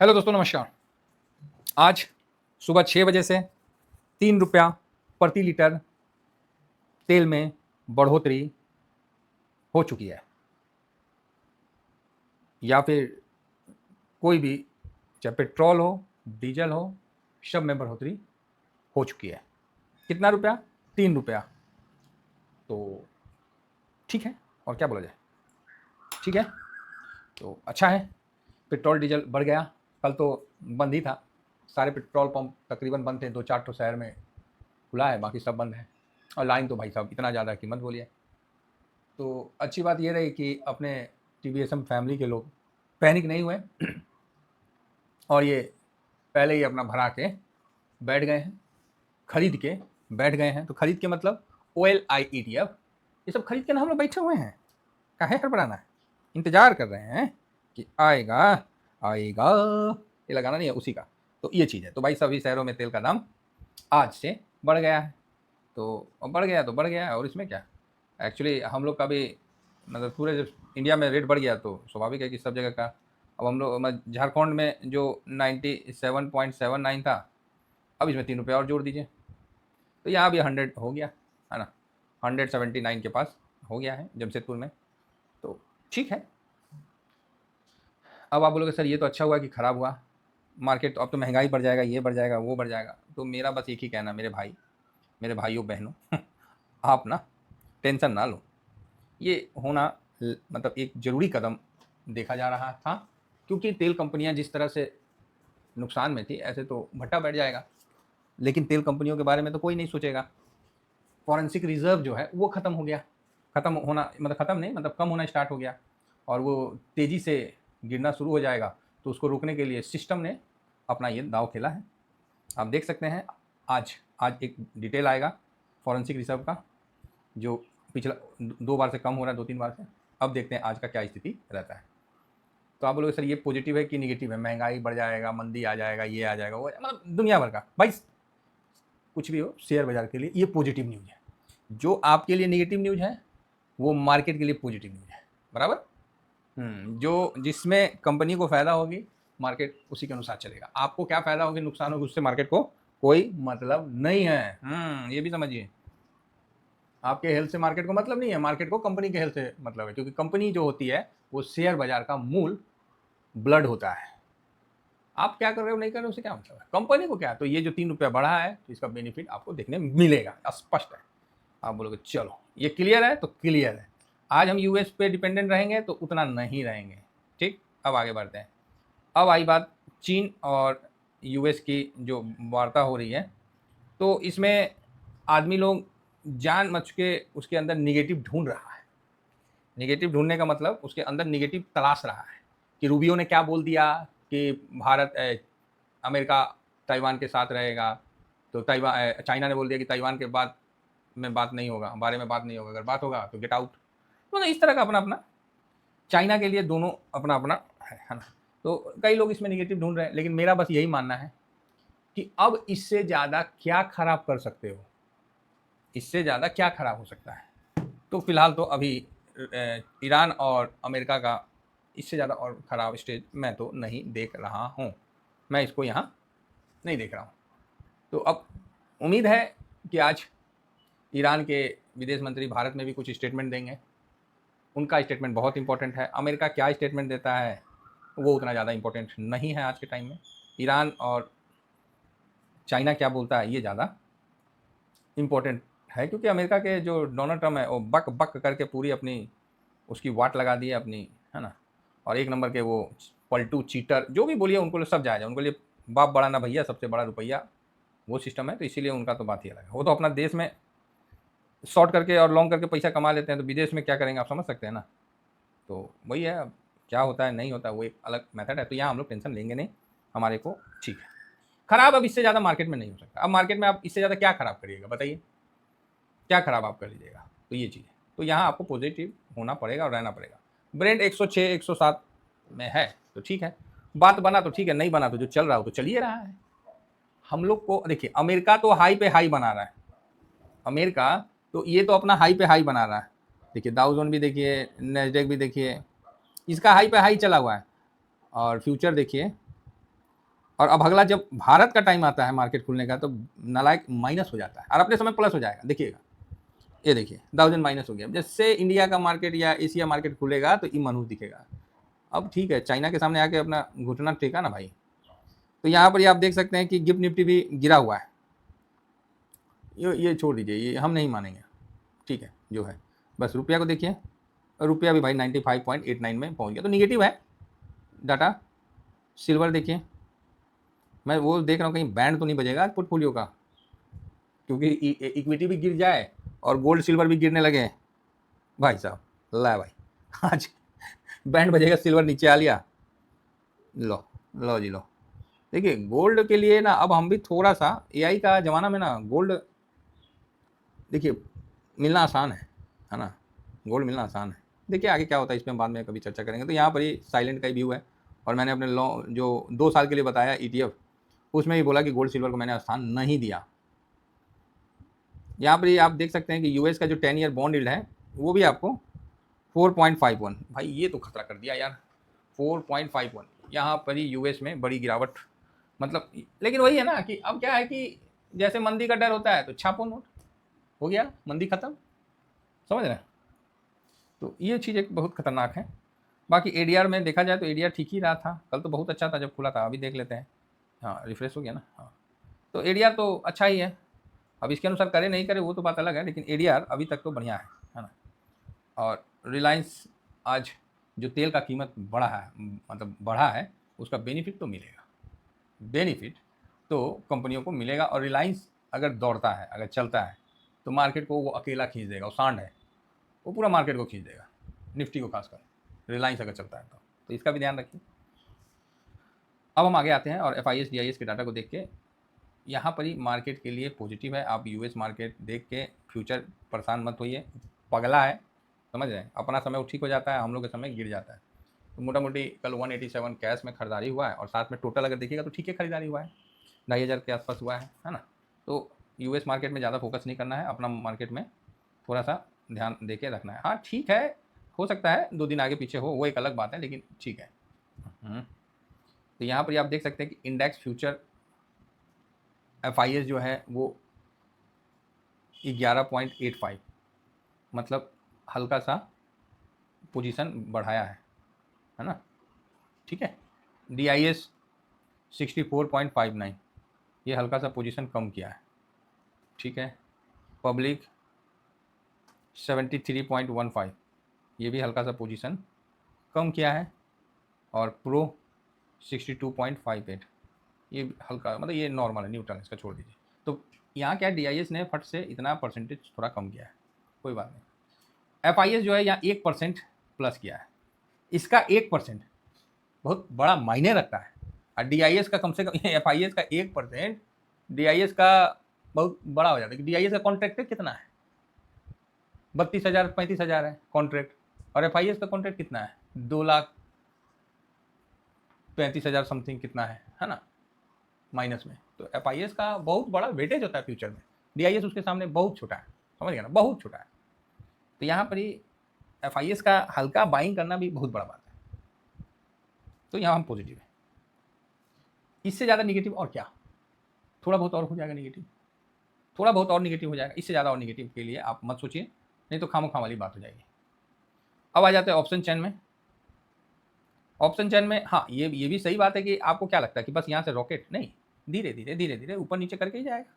Hello दोस्तों, नमस्कार। आज सुबह 6 बजे से 3 रुपया प्रति लीटर तेल में बढ़ोतरी हो चुकी है, या फिर कोई भी, चाहे पेट्रोल हो, डीजल हो, सब में बढ़ोतरी हो चुकी है। कितना रुपया? 3 रुपया। तो ठीक है, और क्या बोला जाए, ठीक है। तो अच्छा है, पेट्रोल डीजल बढ़ गया। कल तो बंद ही था, सारे पेट्रोल पंप तकरीबन बंद थे। 2-4 तो शहर में खुला है, बाकी सब बंद है। और लाइन तो भाई साहब इतना ज़्यादा कीमत बोलिए। तो अच्छी बात ये रही कि अपने टीवीएसएम फैमिली के लोग पैनिक नहीं हुए और ये पहले ही अपना भरा के बैठ गए हैं, खरीद के बैठ गए हैं। तो खरीद के मतलब OIL, ये सब खरीद के ना हम लोग बैठे हुए हैं। काहे हड़बड़ाना है, इंतजार कर रहे हैं कि आएगा आएगा। ये लगाना नहीं है उसी का। तो ये चीज़ है। तो भाई सभी शहरों में तेल का दाम आज से बढ़ गया है। तो अब बढ़ गया तो बढ़ गया है, और इसमें क्या, एक्चुअली हम लोग का भी मतलब पूरे जब इंडिया में रेट बढ़ गया तो स्वाभाविक है कि सब जगह का। अब हम लोग झारखंड में जो 97.79 था, अब इसमें 3 रुपये और जोड़ दीजिए, तो यहाँ भी 100 हो गया है ना। 179 के पास हो गया है जमशेदपुर में। तो ठीक है। अब आप बोलोगे सर ये तो अच्छा हुआ कि ख़राब हुआ, मार्केट तो अब तो महंगाई बढ़ जाएगा, ये बढ़ जाएगा, वो बढ़ जाएगा। तो मेरा बस एक ही कहना, मेरे भाइयों बहनों, आप ना टेंशन ना लो। ये होना मतलब एक ज़रूरी कदम देखा जा रहा था, क्योंकि तेल कंपनियां जिस तरह से नुकसान में थी, ऐसे तो भट्टा बैठ जाएगा। लेकिन तेल कंपनियों के बारे में तो कोई नहीं सोचेगा। फॉरेंसिक रिजर्व जो है वो ख़त्म हो गया, ख़त्म होना मतलब ख़त्म नहीं, मतलब कम होना स्टार्ट हो गया, और वो तेज़ी से गिरना शुरू हो जाएगा। तो उसको रोकने के लिए सिस्टम ने अपना ये दाव खेला है। आप देख सकते हैं, आज आज एक डिटेल आएगा फॉरेंसिक रिजर्व का, जो पिछला 2 बार से कम हो रहा है, 2-3 बार से। अब देखते हैं आज का क्या स्थिति रहता है। तो आप बोलोगे सर ये पॉजिटिव है कि निगेटिव है, महंगाई बढ़ जाएगा, मंदी आ जाएगा, ये आ जाएगा, वो मतलब दुनिया भर का। भाई कुछ भी हो, शेयर बाजार के लिए ये पॉजिटिव न्यूज़ है। जो आपके लिए निगेटिव न्यूज़ है वो मार्केट के लिए पॉजिटिव न्यूज़ है, बराबर। जो जिसमें कंपनी को फ़ायदा होगी, मार्केट उसी के अनुसार चलेगा। आपको क्या फ़ायदा होगी, नुकसान होगी, उससे मार्केट को कोई मतलब नहीं है। ये भी समझिए, आपके हेल्थ से मार्केट को मतलब नहीं है, मार्केट को कंपनी के हेल्थ से मतलब है। क्योंकि कंपनी जो होती है वो शेयर बाजार का मूल ब्लड होता है। आप क्या कर रहे हो, नहीं कर रहे हो, उससे क्या मतलब है, कंपनी को क्या। तो ये जो 3 रुपया बढ़ा है, तो इसका बेनिफिट आपको देखने मिलेगा, स्पष्ट है। आप बोलोगे चलो ये क्लियर है, तो क्लियर है। आज हम यूएस पे डिपेंडेंट रहेंगे तो उतना नहीं रहेंगे। ठीक, अब आगे बढ़ते हैं। अब आई बात चीन और यूएस की जो वार्ता हो रही है, तो इसमें आदमी लोग जान मच के उसके अंदर निगेटिव ढूंढ रहा है। निगेटिव ढूंढने का मतलब उसके अंदर निगेटिव तलाश रहा है कि रूबियो ने क्या बोल दिया कि भारत अमेरिका ताइवान के साथ रहेगा, तो ताइवान चाइना ने बोल दिया कि ताइवान के बाद में बात नहीं होगा, बारे में बात नहीं होगा, अगर बात होगा तो गेट आउट। तो इस तरह का अपना अपना, चाइना के लिए दोनों अपना अपना है ना। तो कई लोग इसमें निगेटिव ढूंढ रहे हैं, लेकिन मेरा बस यही मानना है कि अब इससे ज़्यादा क्या खराब कर सकते हो, इससे ज़्यादा क्या खराब हो सकता है। तो फिलहाल तो अभी ईरान और अमेरिका का इससे ज़्यादा और ख़राब स्टेज मैं तो नहीं देख रहा हूँ। मैं इसको यहाँ नहीं देख रहा हूँ। तो अब उम्मीद है कि आज ईरान के विदेश मंत्री भारत में भी कुछ स्टेटमेंट देंगे। उनका स्टेटमेंट बहुत इंपॉर्टेंट है। अमेरिका क्या स्टेटमेंट देता है वो उतना ज़्यादा इंपॉर्टेंट नहीं है आज के टाइम में। ईरान और चाइना क्या बोलता है ये ज़्यादा इंपॉर्टेंट है, क्योंकि अमेरिका के जो डोनाल्ड ट्रम्प है वो बक बक करके पूरी अपनी उसकी वाट लगा दी है अपनी, है ना। और एक नंबर के वो पलटू चीटर जो भी बोलिए, उनको सब जायज़ है। उनके लिए बाप बड़ा ना भैया, सबसे बड़ा रुपया, वो सिस्टम है। तो इसीलिए उनका तो बात ही अलग है। वो तो अपना देश में शॉर्ट करके और लॉन्ग करके पैसा कमा लेते हैं, तो विदेश में क्या करेंगे आप समझ सकते हैं ना। तो वही है, अब क्या होता है नहीं होता है वो एक अलग मेथड है। तो यहाँ हम लोग टेंशन लेंगे नहीं, हमारे को ठीक है। खराब अब इससे ज़्यादा मार्केट में नहीं हो सकता। अब मार्केट में आप इससे ज़्यादा क्या खराब करिएगा बताइए, क्या खराब आप कर लीजिएगा। तो ये चीज़ है। तो यहाँ आपको पॉजिटिव होना पड़ेगा और रहना पड़ेगा। ब्रेंड 106 107 में है तो ठीक है, बात बना तो ठीक है, नहीं बना तो जो चल रहा हो तो चलिए रहा है। हम लोग को देखिए, अमेरिका तो हाई पे हाई बना रहा है। अमेरिका तो ये तो अपना हाई पे हाई बना रहा है। देखिए डाउ जोन भी देखिए, नेस्डेक भी देखिए, इसका हाई पे हाई चला हुआ है। और फ्यूचर देखिए, और अब अगला जब भारत का टाइम आता है मार्केट खुलने का तो नालायक माइनस हो जाता है और अपने समय प्लस हो जाएगा। देखिएगा, ये देखिए 1000 माइनस हो गया। जैसे इंडिया का मार्केट या एशिया मार्केट खुलेगा तो ई मनहूस दिखेगा। अब ठीक है, चाइना के सामने आके अपना घुटना टेका ना भाई। तो यहाँ पर ये आप देख सकते हैं कि गिफ्ट निफ्टी भी गिरा हुआ है। ये छोड़ दीजिए, ये हम नहीं मानेंगे। ठीक है जो है, बस रुपया को देखिए, रुपया भी भाई 95.89 में पहुंच गया, तो निगेटिव है डाटा। सिल्वर देखिए, मैं वो देख रहा हूँ कहीं बैंड तो नहीं बजेगा पोर्टफोलियो का, क्योंकि इक्विटी भी गिर जाए और गोल्ड सिल्वर भी गिरने लगे भाई साहब। ला भाई आज बैंड बजेगा, सिल्वर नीचे आ लिया, लो लो जी लो। देखिए गोल्ड के लिए ना अब हम भी थोड़ा सा, एआई का ज़माना में ना गोल्ड देखिए मिलना आसान है ना, गोल्ड मिलना आसान है। देखिए आगे क्या होता है, इसमें बाद में कभी चर्चा करेंगे। तो यहाँ पर ही साइलेंट का ही व्यू है, और मैंने अपने लॉ जो 2 साल के लिए बताया ईटीएफ, उसमें ही बोला कि गोल्ड सिल्वर को मैंने स्थान नहीं दिया। यहाँ पर ही आप देख सकते हैं कि यूएस का जो 10 ईयर बॉन्ड यील्ड है वो भी आपको 4.51, भाई ये तो खतरा कर दिया यार। 4.51 यहाँ पर ही यूएस में बड़ी गिरावट, मतलब लेकिन वही है ना कि अब क्या है कि जैसे मंदी का डर होता है तो छापो नोट, हो गया मंदी खत्म, समझ रहे हैं। तो ये चीज़ एक बहुत खतरनाक है। बाकी एडीआर में देखा जाए तो एडीआर ठीक ही रहा था, कल तो बहुत अच्छा था जब खुला था। अभी देख लेते हैं, हाँ रिफ्रेश हो गया ना, हाँ तो एडीआर तो अच्छा ही है। अब इसके अनुसार करे नहीं करे वो तो बात अलग है, लेकिन एडीआर अभी तक तो बढ़िया है ना। और रिलायंस आज जो तेल का कीमत बढ़ा है, मतलब बढ़ा है, उसका बेनिफिट तो मिलेगा, बेनिफिट तो कंपनियों को मिलेगा। और रिलायंस अगर दौड़ता है, अगर चलता है, तो मार्केट को वो अकेला खींच देगा, वो सांड है, वो पूरा मार्केट को खींच देगा, निफ्टी को खासकर रिलायंस अगर चलता है तो इसका भी ध्यान रखिए। अब हम आगे आते हैं और FIS DIS के डाटा को देख के, यहाँ पर ही मार्केट के लिए पॉजिटिव है। आप यूएस मार्केट देख के फ्यूचर परेशान मत होइए, पगला है, समझ रहे हैं। अपना समय वो ठीक हो जाता है, हम लोग का समय गिर जाता है। तो मोटा मोटी कल 187 कैश में खरीदारी हुआ है, और साथ में टोटल अगर देखिएगा तो ठीक है खरीदारी हुआ है, 2500 के आसपास हुआ है ना। तो यूएस मार्केट में ज़्यादा फोकस नहीं करना है, अपना मार्केट में थोड़ा सा ध्यान दे के रखना है। हाँ ठीक है, हो सकता है 2 दिन आगे पीछे हो, वो एक अलग बात है, लेकिन ठीक है। तो यहाँ पर आप देख सकते हैं कि इंडेक्स फ्यूचर FIS जो है वो 11.85, मतलब हल्का सा पोजीशन बढ़ाया है ना। ठीक है, DIS 64.59, ये हल्का सा पोजीशन कम किया है। ठीक है, पब्लिक 73.15, ये भी हल्का सा पोजीशन कम किया है। और प्रो 62.58, ये हल्का, मतलब ये नॉर्मल है, न्यूट्रल है, इसका छोड़ दीजिए। तो यहाँ क्या DIS ने फट से इतना परसेंटेज थोड़ा कम किया है, कोई बात नहीं। FIS जो है यहाँ 1% प्लस किया है, इसका 1% बहुत बड़ा मायने रखता है। और DIS का कम से कम FIS का 1% DIS का बहुत बड़ा हो जाता है। DIS का कॉन्ट्रैक्ट कितना है, 32,000 35,000 है कॉन्ट्रैक्ट, और FIS का कॉन्ट्रैक्ट कितना है, 2,35,000 समथिंग कितना है ना, माइनस में। तो FIS का बहुत बड़ा वेटेज होता है फ्यूचर में, DIS उसके सामने बहुत छोटा है, समझ गया ना, बहुत छोटा है। तो यहाँ पर ही FIS का हल्का बाइंग करना भी बहुत बड़ा बात है। तो यहाँ हम पॉजिटिव है, इससे ज़्यादा निगेटिव और क्या, थोड़ा बहुत और हो जाएगा निगेटिव, थोड़ा बहुत और निगेटिव हो जाएगा, इससे ज़्यादा और निगेटिव के लिए आप मत सोचिए, नहीं तो खामोखा वाली बात हो जाएगी। अब आ जाते हैं ऑप्शन चेन में। ऑप्शन चेन में हाँ ये भी सही बात है कि आपको क्या लगता है कि बस यहाँ से रॉकेट नहीं, धीरे धीरे धीरे धीरे ऊपर नीचे करके ही जाएगा।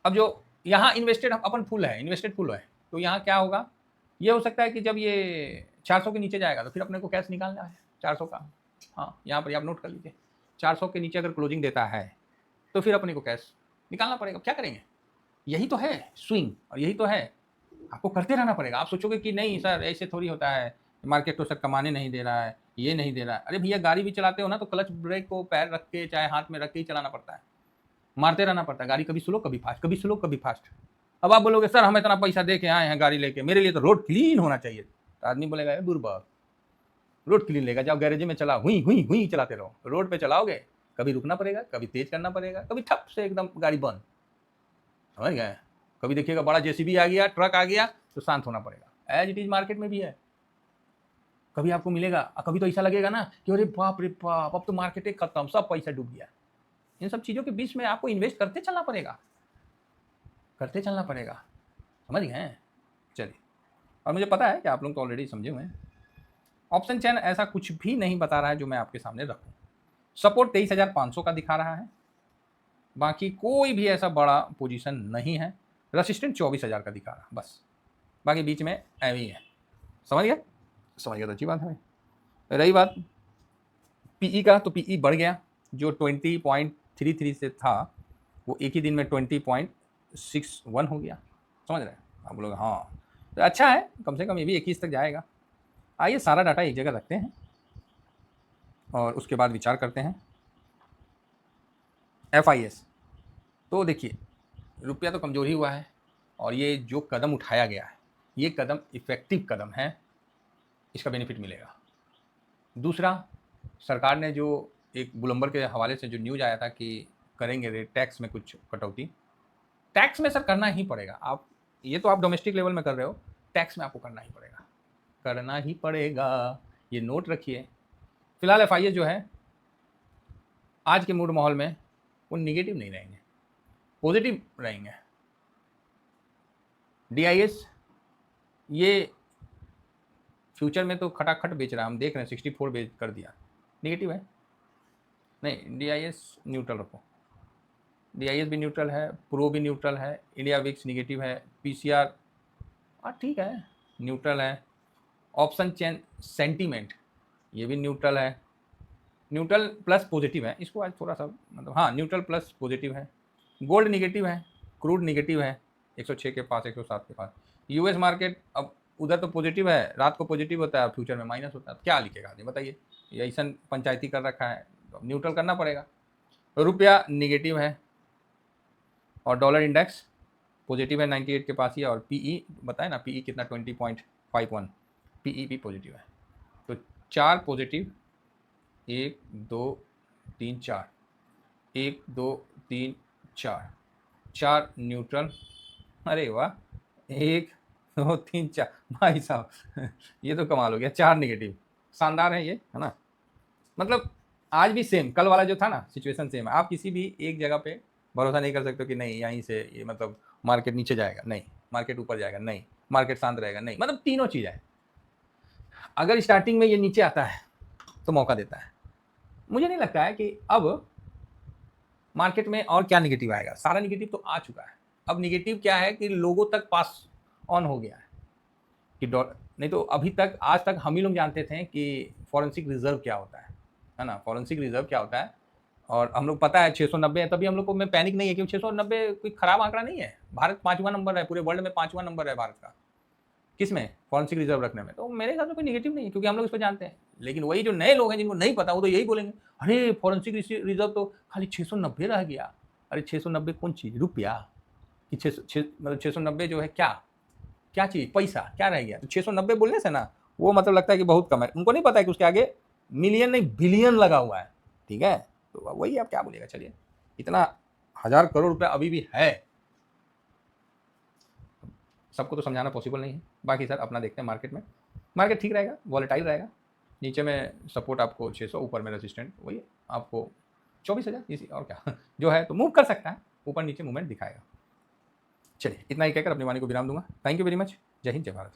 अब जो यहाँ इन्वेस्टेड अपन फुल है, इन्वेस्टेड फुल है, तो यहाँ क्या होगा, ये हो सकता है कि जब ये 400 के नीचे जाएगा तो फिर अपने को कैश निकालना है 400 का। हाँ यहाँ पर आप नोट कर लीजिए, 400 के नीचे अगर क्लोजिंग देता है तो फिर अपने को कैश निकालना पड़ेगा। क्या करेंगे, यही तो है स्विंग, और यही तो है, आपको करते रहना पड़ेगा। आप सोचोगे कि नहीं सर ऐसे थोड़ी होता है, मार्केट तो सर कमाने नहीं दे रहा है, ये नहीं दे रहा है। अरे भैया गाड़ी भी चलाते हो ना तो क्लच ब्रेक को पैर रख के चाहे हाथ में रख के ही चलाना पड़ता है, मारते रहना पड़ता है। गाड़ी कभी स्लो कभी फास्ट, कभी स्लो कभी फास्ट। अब आप बोलोगे सर हम इतना पैसा दे के आए हैं गाड़ी लेके, मेरे लिए तो रोड क्लीन होना चाहिए, तो आदमी बोलेगा बुर्बक, रोड क्लीन लेगा, जाओ गैरेज में चलाओ, हुई हुई हुई चलाते रहो। रोड पे चलाओगे कभी रुकना पड़ेगा, कभी तेज करना पड़ेगा, कभी ठप से एकदम गाड़ी बंद, समझ गए। कभी देखिएगा बड़ा JCB आ गया, ट्रक आ गया तो शांत होना पड़ेगा। एज इट इज मार्केट में भी है, कभी आपको मिलेगा, कभी तो ऐसा लगेगा ना कि अरे बाप रे बाप, अब तो मार्केट ही खत्म, सब पैसा डूब गया। इन सब चीज़ों के बीच में आपको इन्वेस्ट करते चलना पड़ेगा, करते चलना पड़ेगा, समझ गए? चलिए, और मुझे पता है कि आप लोग तो ऑलरेडी समझे हुए हैं। ऑप्शन चेन ऐसा कुछ भी नहीं बता रहा है जो मैं आपके सामने रखूं। सपोर्ट 23,500 का दिखा रहा है, बाकी कोई भी ऐसा बड़ा पोजीशन नहीं है। रेसिस्टेंट 24,000 का दिखा रहा है बस, बाकी बीच में एम ही है। समझ गया? समझ गया तो अच्छी बात है। रही बात पीई का, तो पीई बढ़ गया, जो 20.33 से था वो एक ही दिन में 20.61 हो गया। समझ रहे हैं आप लोग? हाँ, तो अच्छा है, कम से कम ये भी 21 तक जाएगा। आइए सारा डाटा एक जगह रखते हैं और उसके बाद विचार करते हैं। FIS, तो देखिए रुपया तो कमज़ोर ही हुआ है, और ये जो कदम उठाया गया है ये कदम इफ़ेक्टिव कदम है, इसका बेनिफिट मिलेगा। दूसरा, सरकार ने जो एक ब्लूमबर्ग के हवाले से जो न्यूज़ आया था कि करेंगे टैक्स में कुछ कटौती, टैक्स में सर करना ही पड़ेगा। आप ये तो आप डोमेस्टिक लेवल में कर रहे हो, टैक्स में आपको करना ही पड़ेगा, करना ही पड़ेगा, ये नोट रखिए। फिलहाल FIS जो है आज के मूड माहौल में वो निगेटिव नहीं रहेंगे, पॉजिटिव रहेंगे। DIS ये फ्यूचर में तो खटाखट बेच रहा है, हम देख रहे हैं 64 बेच कर दिया, निगेटिव है। नहीं, DIS न्यूट्रल रखो, DIS भी न्यूट्रल है, प्रो भी न्यूट्रल है, इंडिया विक्स निगेटिव है, PCR ठीक है न्यूट्रल है। ऑप्शन चेन सेंटीमेंट ये भी न्यूट्रल है, न्यूट्रल प्लस पॉजिटिव है, इसको आज थोड़ा सा मतलब हाँ न्यूट्रल प्लस पॉजिटिव है। गोल्ड निगेटिव है, क्रूड निगेटिव है 106 के पास, 107 के पास। US मार्केट अब उधर तो पॉजिटिव है, रात को पॉजिटिव होता है, फ्यूचर में माइनस होता है, क्या लिखेगा आदमी बताइए? ये ऐसा पंचायती कर रखा है, तो न्यूट्रल करना पड़ेगा। रुपया निगेटिव है और डॉलर इंडेक्स पॉजिटिव है 98 के पास ही, और PE बताए ना, PE कितना 20.51, PE भी पॉजिटिव है। तो 4 पॉजिटिव, 1 2 3 4, 1 2 3 4, 4 न्यूट्रल, अरे वाह 1 2 3 4, भाई साहब ये तो कमाल हो गया, 4 निगेटिव, शानदार है ये, है ना? मतलब आज भी सेम, कल वाला जो था ना सिचुएशन सेम है। आप किसी भी एक जगह पे भरोसा नहीं कर सकते कि नहीं यहीं से ये मतलब मार्केट नीचे जाएगा, नहीं मार्केट ऊपर जाएगा, नहीं मार्केट शांत रहेगा, नहीं, मतलब तीनों चीज़ है। अगर स्टार्टिंग में ये नीचे आता है तो मौका देता है। मुझे नहीं लगता है कि अब मार्केट में और क्या निगेटिव आएगा, सारा निगेटिव तो आ चुका है। अब निगेटिव क्या है कि लोगों तक पास ऑन हो गया है कि डॉलर, नहीं तो अभी तक आज तक हम ही लोग जानते थे कि फॉरेंसिक रिजर्व क्या होता है ना, फॉरेंसिक रिजर्व क्या होता है, और हम लोग पता है 690 है, तभी हम लोग को में पैनिक नहीं है, क्योंकि 690 कोई खराब आंकड़ा नहीं है। भारत 5वां नंबर है, पूरे वर्ल्ड में 5वां नंबर है भारत का, किस में? फॉरेंसिक रिजर्व रखने में। तो मेरे हिसाब से कोई निगेटिव नहीं है, क्योंकि हम लोग इसको जानते हैं। लेकिन वही जो नए लोग हैं जिनको नहीं पता, वो तो यही बोलेंगे अरे फॉरेंसिक रिजर्व तो खाली 690 रह गया। अरे 690 कौन चीज़, रुपया कि मतलब 690 जो है क्या क्या चीज़, पैसा क्या रह गया? तो 690 बोलने से ना वो मतलब लगता है कि बहुत कम है, उनको नहीं पता है कि उसके आगे मिलियन नहीं बिलियन लगा हुआ है। ठीक है, तो वही आप क्या बोलिएगा। चलिए, इतना 1000 करोड़ रुपया अभी भी है, सबको तो समझाना पॉसिबल नहीं है। बाकी सर अपना देखते हैं, मार्केट ठीक रहेगा, वॉलेटाइल रहेगा। नीचे में सपोर्ट आपको 600, ऊपर में रेजिस्टेंट वही आपको 24,000, इसी और क्या जो है तो मूव कर सकता है, ऊपर नीचे मूवमेंट दिखाएगा। चलिए, इतना ही कहकर अपनी वाणी को विराम दूंगा। Thank you very much. जय हिंद, जय भारत।